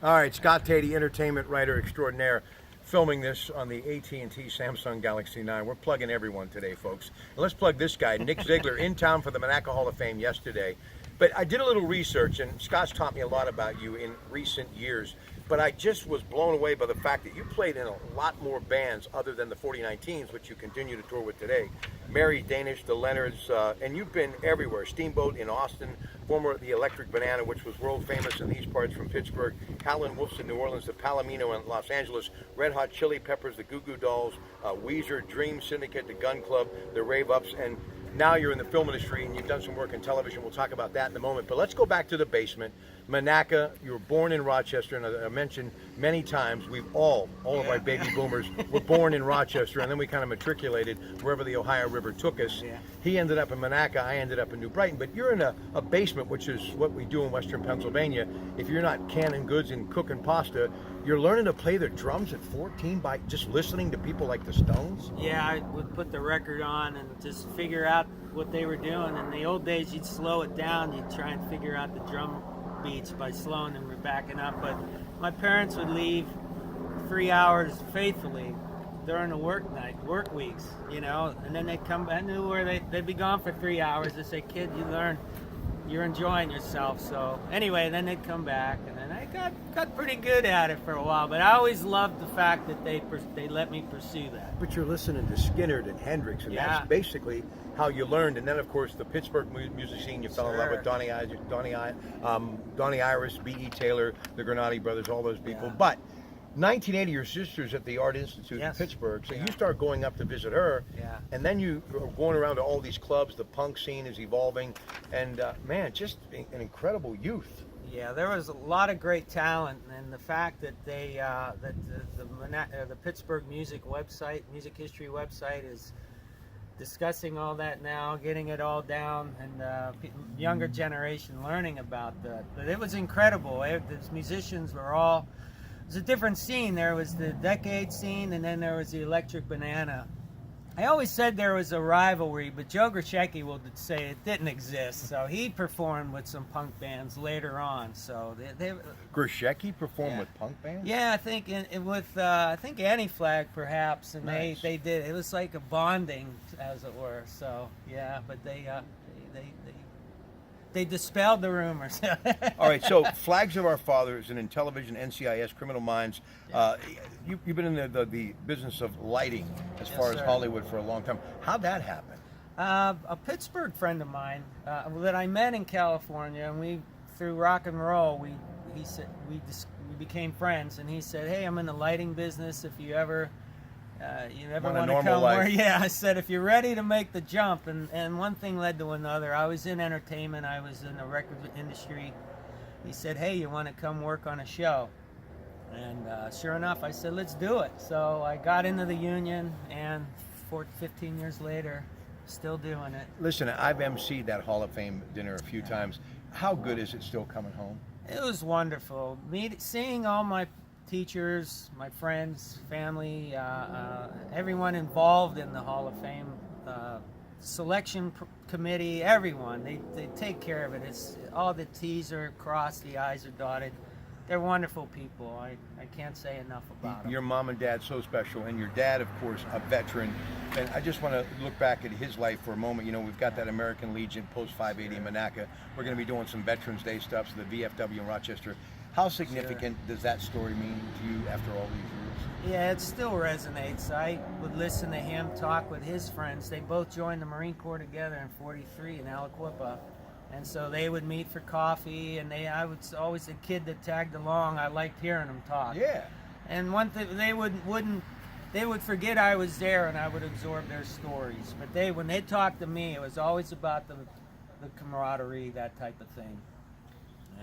All right, Scott Tatey, entertainment writer extraordinaire, filming this on the AT&T Samsung Galaxy 9. We're plugging everyone today, folks. And let's plug this guy, Nick Zeigler, in town for the Monaco Hall of Fame yesterday. But I did a little research, and Scott's taught me a lot about you in recent years. But I just was blown away by the fact that you played in a lot more bands other than the 4019s, which you continue to tour with today. Mary Danish, the Leonards, and you've been everywhere. Steamboat in Austin, former the Electric Banana, which was world famous in these parts from Pittsburgh, Howlin' Wolves in New Orleans, the Palomino in Los Angeles, Red Hot Chili Peppers, the Goo Goo Dolls, Weezer, Dream Syndicate, the Gun Club, the Rave Ups, and now you're in the film industry and you've done some work in television. We'll talk about that in a moment. But let's go back to the basement. Monaco, you were born in Rochester, and I mentioned many times we've all of our baby boomers were born in Rochester, and then we kind of matriculated wherever the Ohio River took us. Yeah. He ended up in Monaco, I ended up in New Brighton. But you're in a basement, which is what we do in Western Pennsylvania. If you're not canning goods and cooking pasta, you're learning to play the drums at 14 by just listening to people like the Stones? Yeah, I would put the record on and just figure out what they were doing. In the old days, you'd slow it down. You'd try and figure out the drum beats by slowing them or backing up. But my parents would leave 3 hours faithfully during the work weeks, you know, and then they'd come. I knew where they'd be gone for 3 hours. They say, "Kid, you learn. You're enjoying yourself." So anyway, then they'd come back, and then I got pretty good at it for a while. But I always loved the fact that they let me pursue that. But you're listening to Skynyrd and Hendrix, and Yeah. that's basically how you learned. And then, of course, the Pittsburgh music scene, you fell in love with Donnie Iris, B.E. Taylor, the Granati Brothers, all those people. Yeah. But 1980, your sister's at the Art Institute Yes. in Pittsburgh, so Yeah. you start going up to visit her, Yeah. and then you are going around to all these clubs. The punk scene is evolving, and man, just an incredible youth. Yeah, there was a lot of great talent, and the fact that the Pittsburgh music history website is discussing all that now, getting it all down, and younger generation learning about that. But it was incredible. The musicians were all. It was a different scene. There was the Decade scene, and then there was the Electric Banana. I always said there was a rivalry, but Joe Grishecki will say it didn't exist. So he performed with some punk bands later on. So they Grishecki performed Yeah. with punk bands? yeah, I think I think Anti-Flag perhaps, and Nice. they did. It was like a bonding, as it were. So yeah, but they dispelled the rumors. All right, so Flags of Our Fathers and in television, NCIS, Criminal Minds. You've been in the business of lighting as Yes, far as sir. Hollywood for a long time. How'd that happen? A Pittsburgh friend of mine that I met in California, and we through rock and roll, we became friends. And he said, "Hey, I'm in the lighting business. If you ever Want a want to normal come life." where?" Yeah, I said, "If you're ready to make the jump," and one thing led to another. I was in entertainment. I was in the record industry. He said, "Hey, you want to come work on a show?" And sure enough, I said, "Let's do it." So I got into the union, and 15 years later, still doing it. Listen, I've emceed that Hall of Fame dinner a few times. How good is it still coming home? It was wonderful. Seeing all my teachers, my friends, family, everyone involved in the Hall of Fame, selection committee, everyone. They take care of it. It's all the T's are crossed, the I's are dotted. They're wonderful people. I can't say enough about them. Your mom and dad so special, and your dad, of course, a veteran. And I just want to look back at his life for a moment. You know, we've got that American Legion post 580 in Monaco. We're going to be doing some Veterans Day stuff, so the VFW in Rochester. How significant does that story mean to you after all these years? Yeah, it still resonates. I would listen to him talk with his friends. They both joined the Marine Corps together in '43 in Aliquippa. And so they would meet for coffee, and I was always a kid that tagged along. I liked hearing them talk. Yeah. And one thing they would forget I was there, and I would absorb their stories. But when they talked to me, it was always about the camaraderie, that type of thing.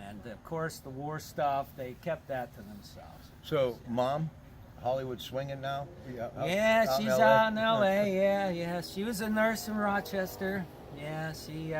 And of course, the war stuff, they kept that to themselves. So, Mom, Hollywood swinging now? Yeah, out in she's LA? out in L.A. Yeah. She was a nurse in Rochester. Yeah, she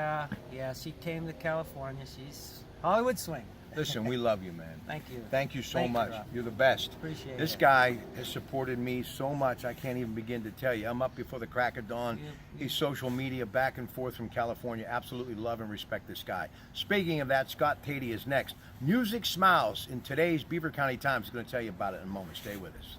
came to California. She's Hollywood swing. Listen, we love you, man. Thank you. Thank you so Thank you, much. Rob. You're the best. Appreciate This it. guy has supported me so much, I can't even begin to tell you. I'm up before the crack of dawn. He's social media back and forth from California. Absolutely love and respect this guy. Speaking of that, Scott Tatey is next. Music Smiles in today's Beaver County Times is going to tell you about it in a moment. Stay with us.